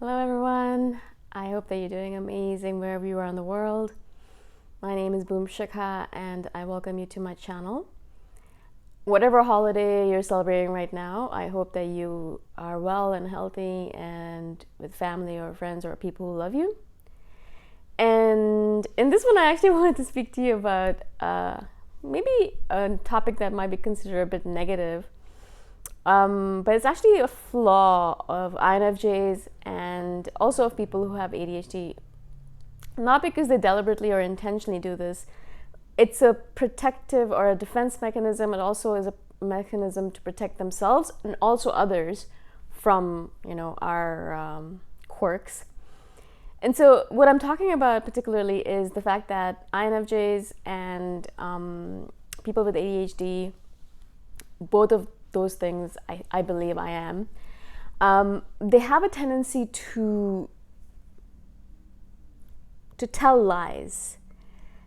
Hello everyone, I hope that you're doing amazing wherever you are in the world. My name is Shikha and I welcome you to my channel. Whatever holiday you're celebrating right now, I hope that you are well and healthy and with family or friends or people who love you. And in this one I actually wanted to speak to you about maybe a topic that might be considered a bit negative. But it's actually a flaw of INFJs and also of people who have ADHD. Not because they deliberately or intentionally do this. It's a protective or a defense mechanism. It also is a mechanism to protect themselves and also others from, our quirks. And so what I'm talking about particularly is the fact that INFJs and people with ADHD, both of those things I believe I am, they have a tendency to tell lies.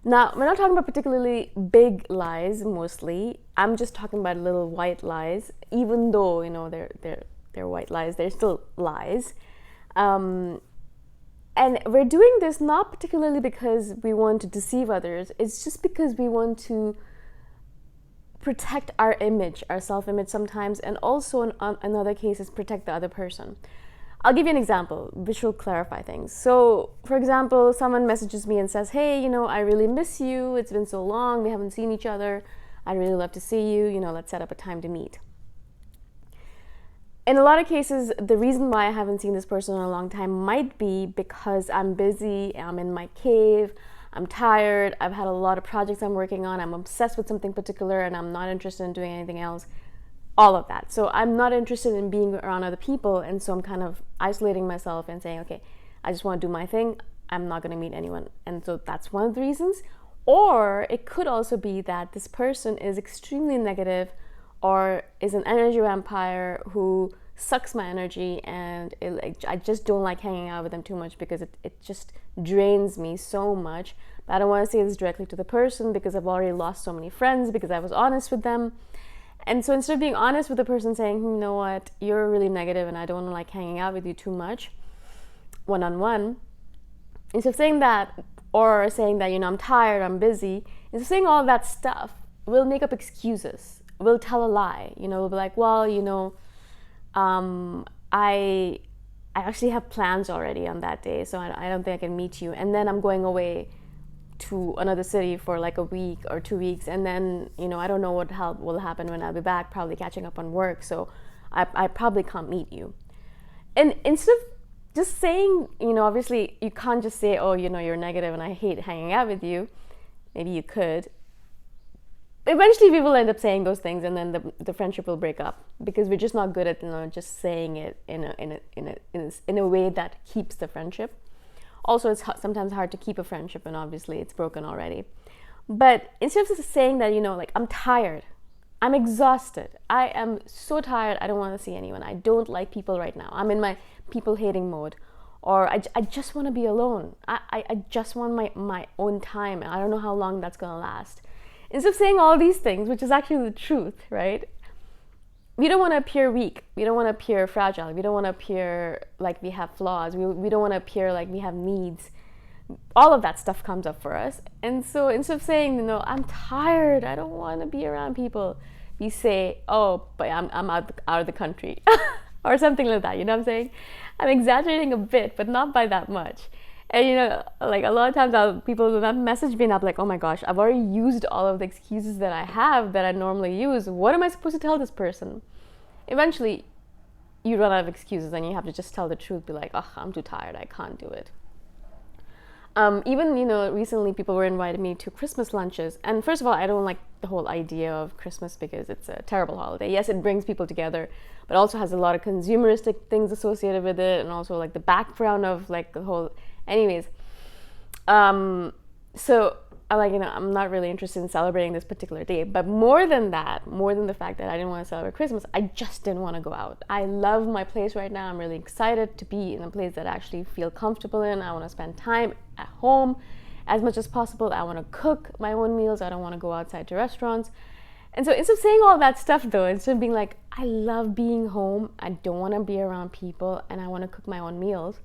Now, we're not talking about particularly big lies mostly. I'm just talking about little white lies, even though, they're white lies, they're still lies. And we're doing this not particularly because we want to deceive others, it's just because we want to protect our image, our self-image sometimes, and also in other cases protect the other person. I'll give you an example which will clarify things. So, for example, someone messages me and says, hey, I really miss you, it's been so long, we haven't seen each other, I'd really love to see you, let's set up a time to meet. In a lot of cases, the reason why I haven't seen this person in a long time might be because I'm busy, I'm in my cave, I'm tired, I've had a lot of projects I'm working on, I'm obsessed with something particular and I'm not interested in doing anything else. All of that. So I'm not interested in being around other people, and so I'm kind of isolating myself and saying, okay, I just want to do my thing, I'm not going to meet anyone. And so that's one of the reasons. Or it could also be that this person is extremely negative or is an energy vampire who sucks my energy, and I just don't like hanging out with them too much because it just drains me so much. But I don't want to say this directly to the person because I've already lost so many friends because I was honest with them. And so instead of being honest with the person saying, you know what, you're really negative and I don't like hanging out with you too much one-on-one, instead of saying that, or saying that, I'm tired, I'm busy, instead of saying all that stuff, we'll make up excuses. We'll tell a lie. We'll be like, well, I actually have plans already on that day, so I don't think I can meet you. And then I'm going away to another city for like a week or 2 weeks, and then I don't know what will happen when I'll be back, probably catching up on work, so I probably can't meet you. And instead of just saying, obviously you can't just say, oh, you're negative and I hate hanging out with you. Maybe you could. Eventually we will end up saying those things, and then the friendship will break up because we're just not good at just saying it in a way that keeps the friendship. Also, it's sometimes hard to keep a friendship, and obviously it's broken already. But instead of just saying that, like, I'm tired, I'm exhausted, I am so tired, I don't want to see anyone, I don't like people right now, I'm in my people-hating mode, or I just want to be alone, I just want my own time, and I don't know how long that's going to last. Instead of saying all these things, which is actually the truth, right? We don't want to appear weak. We don't want to appear fragile. We don't want to appear like we have flaws. We don't want to appear like we have needs. All of that stuff comes up for us. And so instead of saying, I'm tired, I don't want to be around people, we say, oh, but I'm out of the country or something like that. You know what I'm saying? I'm exaggerating a bit, but not by that much. And like a lot of times people will message me and I'm like, oh my gosh, I've already used all of the excuses that I have that I normally use. What am I supposed to tell this person? Eventually you run out of excuses and you have to just tell the truth, be like, oh, I'm too tired, I can't do it. Even recently people were inviting me to Christmas lunches, and first of all, I don't like the whole idea of Christmas because it's a terrible holiday. Yes, it brings people together, but also has a lot of consumeristic things associated with it, and also like the background of like the whole, anyways. So I'm not really interested in celebrating this particular day, but more than that, more than the fact that I didn't want to celebrate Christmas, I just didn't want to go out. I love my place right now. I'm really excited to be in a place that I actually feel comfortable in. I want to spend time at home as much as possible. I want to cook my own meals. I don't want to go outside to restaurants. And so instead of saying all that stuff though, instead of being like, I love being home, I don't want to be around people, and I want to cook my own meals,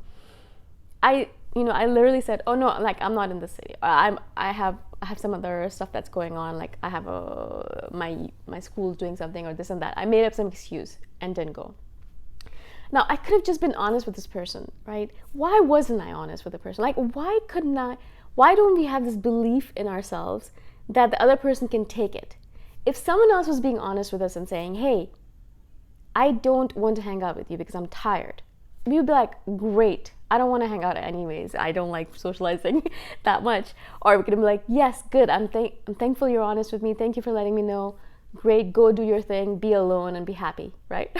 I literally said, oh no, like I'm not in the city. I have some other stuff that's going on. Like I have my school's doing something or this and that. I made up some excuse and didn't go. Now I could have just been honest with this person, right? Why wasn't I honest with the person? Like why don't we have this belief in ourselves that the other person can take it? If someone else was being honest with us and saying, hey, I don't want to hang out with you because I'm tired, we would be like, great, I don't want to hang out anyways. I don't like socializing that much. Or we could be like, yes, good, I'm thankful you're honest with me. Thank you for letting me know. Great, go do your thing, be alone and be happy, right?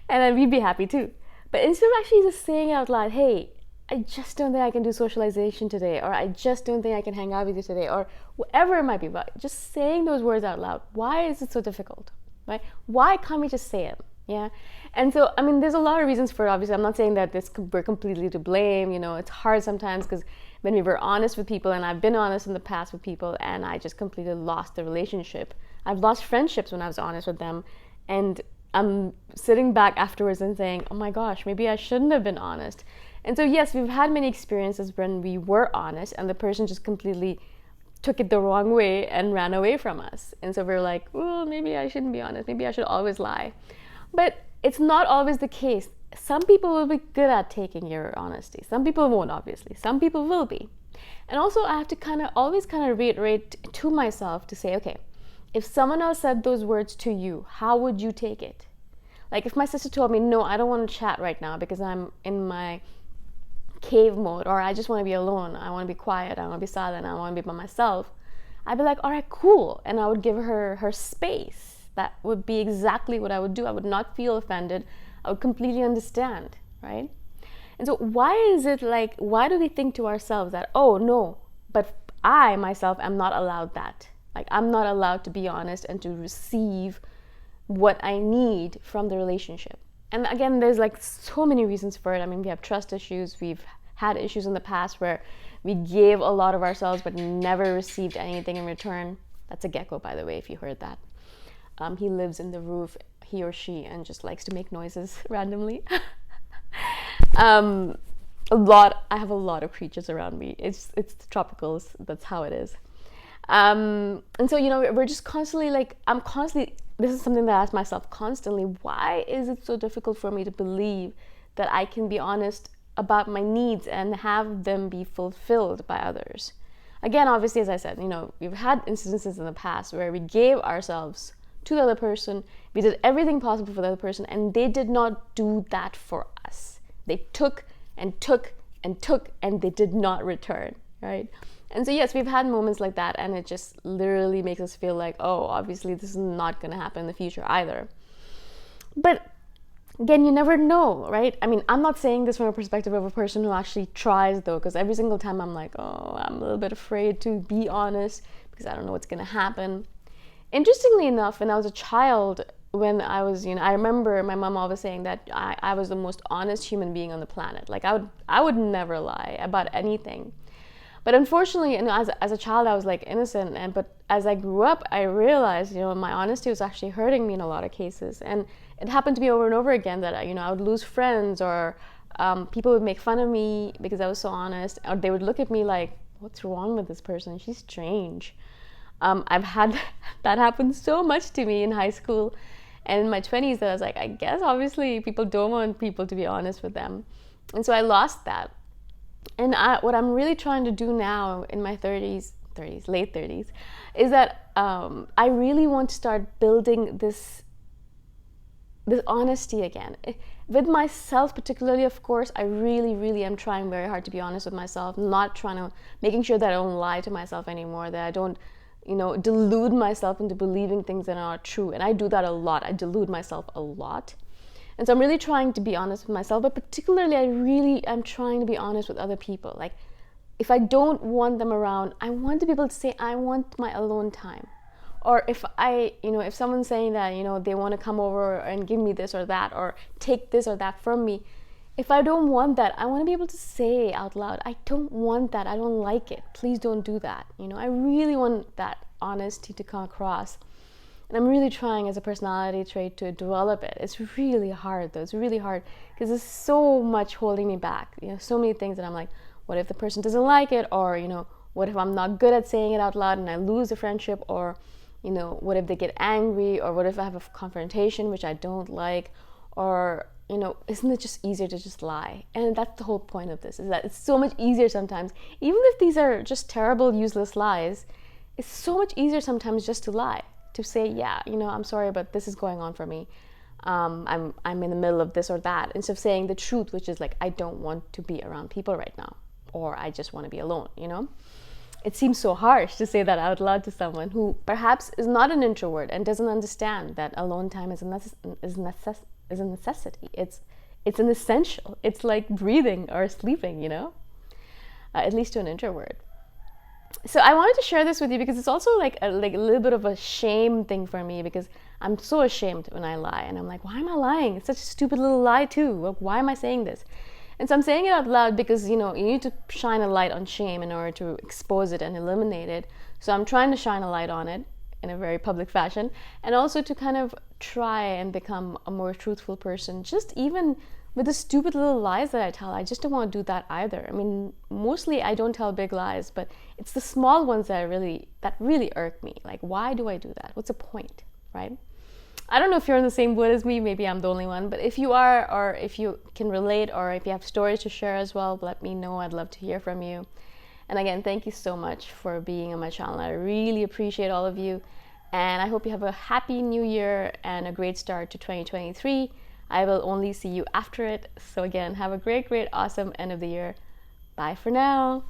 And then we'd be happy too. But instead of actually just saying out loud, hey, I just don't think I can do socialization today, or I just don't think I can hang out with you today, or whatever it might be, but just saying those words out loud, why is it so difficult, right? Why can't we just say it? Yeah. And so, I mean, there's a lot of reasons for it. Obviously, I'm not saying that we're completely to blame. It's hard sometimes because when we were honest with people, and I've been honest in the past with people, and I just completely lost the relationship. I've lost friendships when I was honest with them, and I'm sitting back afterwards and saying, oh my gosh, maybe I shouldn't have been honest. And so, yes, we've had many experiences when we were honest and the person just completely took it the wrong way and ran away from us. And so we're like, well, maybe I shouldn't be honest. Maybe I should always lie. But it's not always the case. Some people will be good at taking your honesty. Some people won't, obviously. Some people will be. And also, I have to always reiterate to myself to say, okay, if someone else said those words to you, how would you take it? Like if my sister told me, no, I don't want to chat right now because I'm in my cave mode, or I just want to be alone, I want to be quiet, I want to be silent, I want to be by myself, I'd be like, all right, cool. And I would give her space. That would be exactly what I would do. I would not feel offended. I would completely understand, right? And so why do we think to ourselves that, oh no, but I myself am not allowed that. Like I'm not allowed to be honest and to receive what I need from the relationship. And again, there's like so many reasons for it. I mean, we have trust issues. We've had issues in the past where we gave a lot of ourselves but never received anything in return. That's a gecko, by the way, if you heard that. He lives in the roof, he or she, and just likes to make noises randomly. I have a lot of creatures around me. It's the tropicals. That's how it is. And so, we're just constantly this is something that I ask myself constantly. Why is it so difficult for me to believe that I can be honest about my needs and have them be fulfilled by others? Again, obviously, as I said, we've had instances in the past where we gave ourselves to the other person, we did everything possible for the other person, and they did not do that for us. They took and took and took, and they did not return, right? And so yes, we've had moments like that, and it just literally makes us feel like, oh, obviously this is not going to happen in the future either. But again, you never know, right? I mean, I'm not saying this from a perspective of a person who actually tries, though, because every single time I'm like, oh, I'm a little bit afraid to be honest because I don't know what's going to happen. Interestingly enough, when I was a child, when I was, I remember my mom always saying that I was the most honest human being on the planet. Like I would never lie about anything. But unfortunately, as a child, I was like innocent. But as I grew up, I realized, my honesty was actually hurting me in a lot of cases. And it happened to me over and over again that, I would lose friends, or people would make fun of me because I was so honest. Or they would look at me like, what's wrong with this person? She's strange. I've had that happen so much to me in high school and in my 20s that I was like, I guess obviously people don't want people to be honest with them. And so I lost that. And what I'm really trying to do now in my late 30s, is that I really want to start building this honesty again. With myself particularly, of course, I really, really am trying very hard to be honest with myself, making sure that I don't lie to myself anymore, that I don't delude myself into believing things that are not true. And I do that a lot. I delude myself a lot. And so I'm really trying to be honest with myself, but particularly I really am trying to be honest with other people. Like if I don't want them around, I want to be able to say, I want my alone time. Or if if someone's saying that, they want to come over and give me this or that, or take this or that from me, if I don't want that, I want to be able to say out loud, I don't want that, I don't like it, please don't do that. I really want that honesty to come across. And I'm really trying as a personality trait to develop it. It's really hard though. It's really hard because there's so much holding me back. So many things that I'm like, what if the person doesn't like it? Or, what if I'm not good at saying it out loud and I lose the friendship? Or, what if they get angry? Or what if I have a confrontation which I don't like? Or, isn't it just easier to just lie? And that's the whole point of this, is that it's so much easier sometimes. Even if these are just terrible, useless lies, it's so much easier sometimes just to lie. To say, yeah, I'm sorry, but this is going on for me. I'm in the middle of this or that. Instead of saying the truth, which is like, I don't want to be around people right now. Or I just want to be alone, It seems so harsh to say that out loud to someone who perhaps is not an introvert and doesn't understand that alone time is a necessity. It's an essential. It's like breathing or sleeping, at least to an introvert. So I wanted to share this with you because it's also like a little bit of a shame thing for me, because I'm so ashamed when I lie, and I'm like, why am I lying? It's such a stupid little lie too. Like, why am I saying this? And so I'm saying it out loud because, you need to shine a light on shame in order to expose it and eliminate it. So I'm trying to shine a light on it in a very public fashion, and also to kind of try and become a more truthful person, just even with the stupid little lies that I tell. I just don't want to do that either. I mean, mostly I don't tell big lies, but it's the small ones that really irk me. Like, why do I do that? What's the point, right? I don't know if you're in the same boat as me. Maybe I'm the only one, but if you are, or if you can relate, or if you have stories to share as well, let me know. I'd love to hear from you. And again, thank you so much for being on my channel. I really appreciate all of you, and I hope you have a happy new year and a great start to 2023. I will only see you after it. So again, have a great, awesome end of the year. Bye for now.